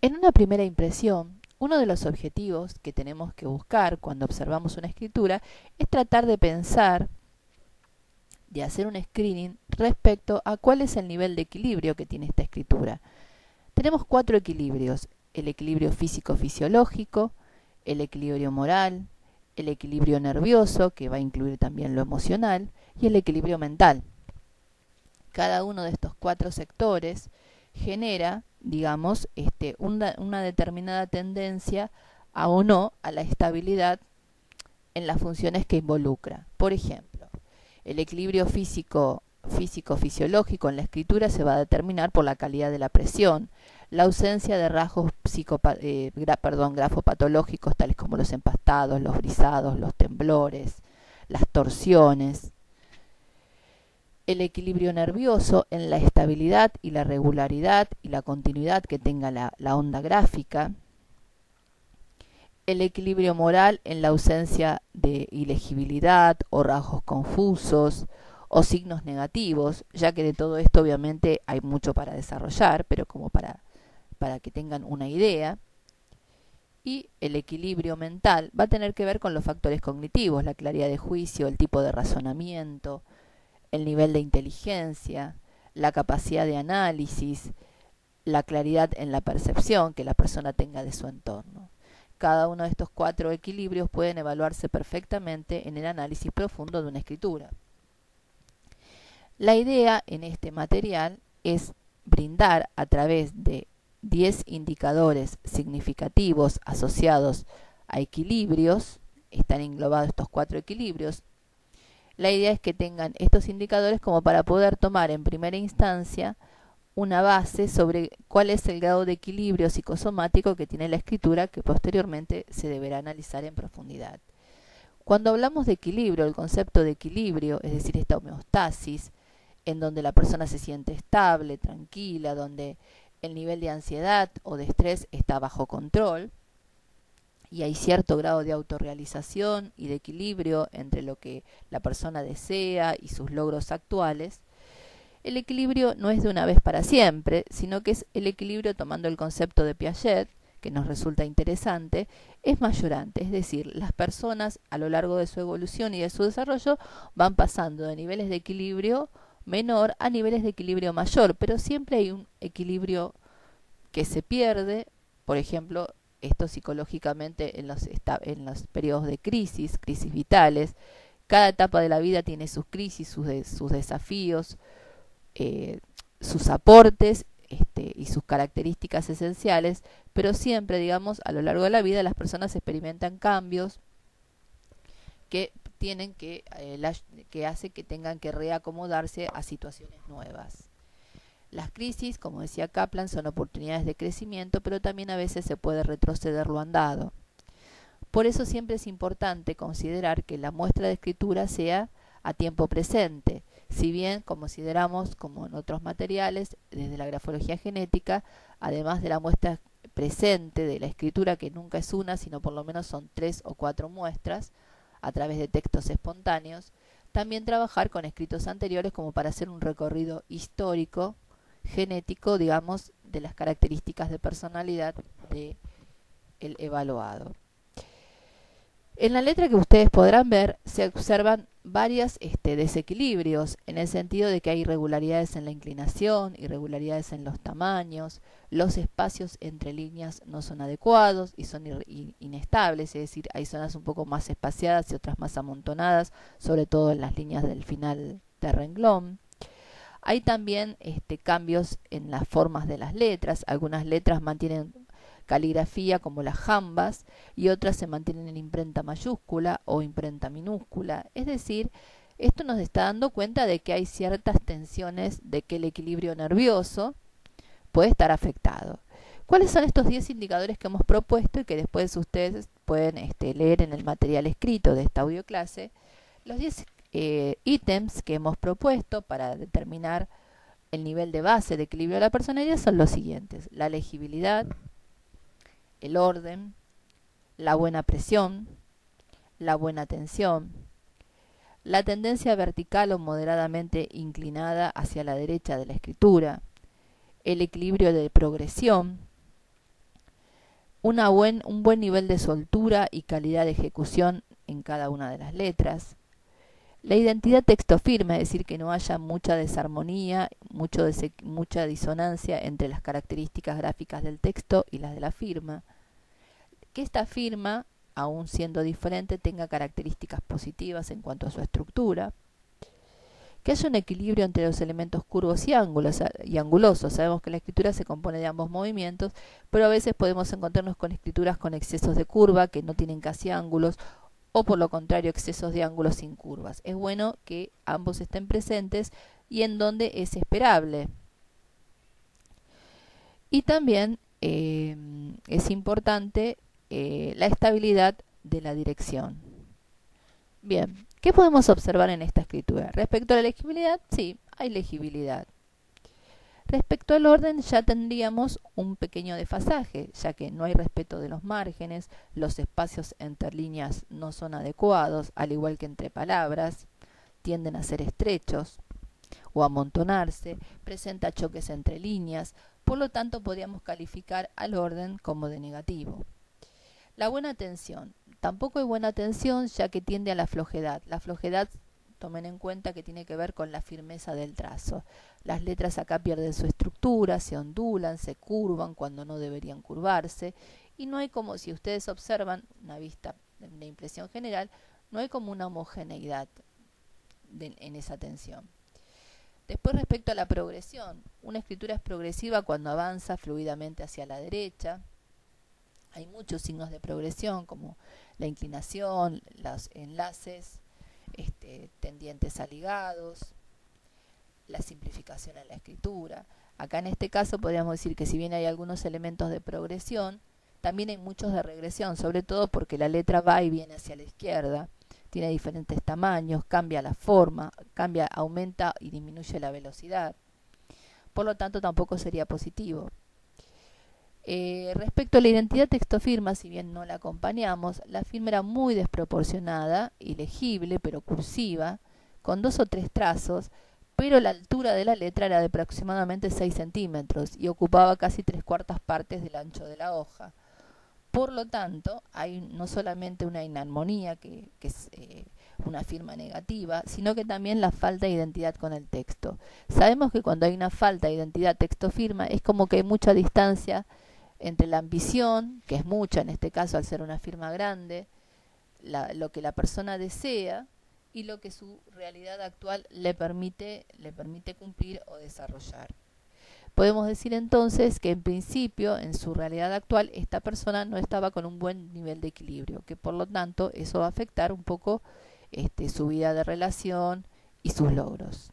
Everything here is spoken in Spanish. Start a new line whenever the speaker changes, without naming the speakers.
En una primera impresión, uno de los objetivos que tenemos que buscar cuando observamos una escritura es tratar de pensar, de hacer un screening respecto a cuál es el nivel de equilibrio que tiene esta escritura. Tenemos 4 equilibrios: el equilibrio físico-fisiológico, el equilibrio moral, el equilibrio nervioso, que va a incluir también lo emocional, y el equilibrio mental. Cada uno de estos 4 sectores genera, digamos, una determinada tendencia a o no a la estabilidad en las funciones que involucra. Por ejemplo, el equilibrio físico-fisiológico en la escritura se va a determinar por la calidad de la presión, la ausencia de rasgos grafopatológicos tales como los empastados, los brisados, los temblores, las torsiones. El equilibrio nervioso en la estabilidad y la regularidad y la continuidad que tenga la onda gráfica. El equilibrio moral en la ausencia de ilegibilidad o rasgos confusos o signos negativos, ya que de todo esto obviamente hay mucho para desarrollar, pero como para que tengan una idea. Y el equilibrio mental va a tener que ver con los factores cognitivos, la claridad de juicio, el tipo de razonamiento, el nivel de inteligencia, la capacidad de análisis, la claridad en la percepción que la persona tenga de su entorno. Cada uno de estos 4 equilibrios pueden evaluarse perfectamente en el análisis profundo de una escritura. La idea en este material es brindar a través de 10 indicadores significativos asociados a equilibrios, están englobados estos 4 equilibrios. La idea es que tengan estos indicadores como para poder tomar en primera instancia una base sobre cuál es el grado de equilibrio psicosomático que tiene la escritura, que posteriormente se deberá analizar en profundidad. Cuando hablamos de equilibrio, el concepto de equilibrio, es decir, esta homeostasis, en donde la persona se siente estable, tranquila, donde el nivel de ansiedad o de estrés está bajo control, y hay cierto grado de autorrealización y de equilibrio entre lo que la persona desea y sus logros actuales. El equilibrio no es de una vez para siempre, sino que es el equilibrio, tomando el concepto de Piaget, que nos resulta interesante, es mayorante, es decir, las personas a lo largo de su evolución y de su desarrollo van pasando de niveles de equilibrio menor a niveles de equilibrio mayor, pero siempre hay un equilibrio que se pierde. Por ejemplo, esto psicológicamente en los periodos de crisis vitales. Cada etapa de la vida tiene sus crisis, sus desafíos, sus aportes y sus características esenciales, pero siempre, digamos, a lo largo de la vida las personas experimentan cambios que que hace que tengan que reacomodarse a situaciones nuevas. Las crisis, como decía Kaplan, son oportunidades de crecimiento, pero también a veces se puede retroceder lo andado. Por eso siempre es importante considerar que la muestra de escritura sea a tiempo presente, si bien consideramos, como en otros materiales, desde la grafología genética, además de la muestra presente de la escritura, que nunca es una, sino por lo menos son 3 o 4 muestras, a través de textos espontáneos, también trabajar con escritos anteriores como para hacer un recorrido histórico, genético, digamos, de las características de personalidad del evaluado. En la letra que ustedes podrán ver se observan varios desequilibrios, en el sentido de que hay irregularidades en la inclinación, irregularidades en los tamaños, los espacios entre líneas no son adecuados y son inestables, es decir, hay zonas un poco más espaciadas y otras más amontonadas, sobre todo en las líneas del final de renglón. Hay también cambios en las formas de las letras. Algunas letras mantienen caligrafía como las jambas y otras se mantienen en imprenta mayúscula o imprenta minúscula. Es decir, esto nos está dando cuenta de que hay ciertas tensiones, de que el equilibrio nervioso puede estar afectado. ¿Cuáles son estos 10 indicadores que hemos propuesto y que después ustedes pueden leer en el material escrito de esta audioclase? Los 10 ítems que hemos propuesto para determinar el nivel de base de equilibrio de la personalidad son los siguientes: la legibilidad, el orden, la buena presión, la buena tensión, la tendencia vertical o moderadamente inclinada hacia la derecha de la escritura, el equilibrio de progresión, un buen nivel de soltura y calidad de ejecución en cada una de las letras. La identidad texto firme, es decir, que no haya mucha desarmonía, mucha disonancia entre las características gráficas del texto y las de la firma. Que esta firma, aun siendo diferente, tenga características positivas en cuanto a su estructura. Que haya un equilibrio entre los elementos curvos y angulosos. Sabemos que la escritura se compone de ambos movimientos, pero a veces podemos encontrarnos con escrituras con excesos de curva que no tienen casi ángulos, o por lo contrario excesos de ángulos sin curvas. Es bueno que ambos estén presentes y en donde es esperable. Y también es importante la estabilidad de la dirección. Bien, ¿qué podemos observar en esta escritura? Respecto a la legibilidad, sí, hay legibilidad. Respecto al orden ya tendríamos un pequeño desfasaje, ya que no hay respeto de los márgenes, los espacios entre líneas no son adecuados, al igual que entre palabras, tienden a ser estrechos o amontonarse, presenta choques entre líneas, por lo tanto podríamos calificar al orden como de negativo. La buena tensión. Tampoco hay buena tensión ya que tiende a la flojedad. La flojedad, tomen en cuenta que tiene que ver con la firmeza del trazo. Las letras acá pierden su estructura, se ondulan, se curvan cuando no deberían curvarse, y no hay como, si ustedes observan una impresión general, no hay como una homogeneidad en esa tensión. Después, respecto a la progresión, una escritura es progresiva cuando avanza fluidamente hacia la derecha. Hay muchos signos de progresión como la inclinación, los enlaces tendientes a ligados, la simplificación en la escritura. Acá en este caso podríamos decir que si bien hay algunos elementos de progresión, también hay muchos de regresión, sobre todo porque la letra va y viene hacia la izquierda, tiene diferentes tamaños, cambia la forma, aumenta y disminuye la velocidad. Por lo tanto, tampoco sería positivo. Respecto a la identidad texto-firma, si bien no la acompañamos, la firma era muy desproporcionada, ilegible, pero cursiva, con 2 o 3 trazos, pero la altura de la letra era de aproximadamente 6 centímetros y ocupaba casi 3/4 partes del ancho de la hoja. Por lo tanto, hay no solamente una inarmonía, que es una firma negativa, sino que también la falta de identidad con el texto. Sabemos que cuando hay una falta de identidad texto-firma es como que hay mucha distancia entre la ambición, que es mucha en este caso al ser una firma grande, lo que la persona desea y lo que su realidad actual le permite cumplir o desarrollar. Podemos decir entonces que en principio, en su realidad actual, esta persona no estaba con un buen nivel de equilibrio, que por lo tanto eso va a afectar un poco su vida de relación y sus logros.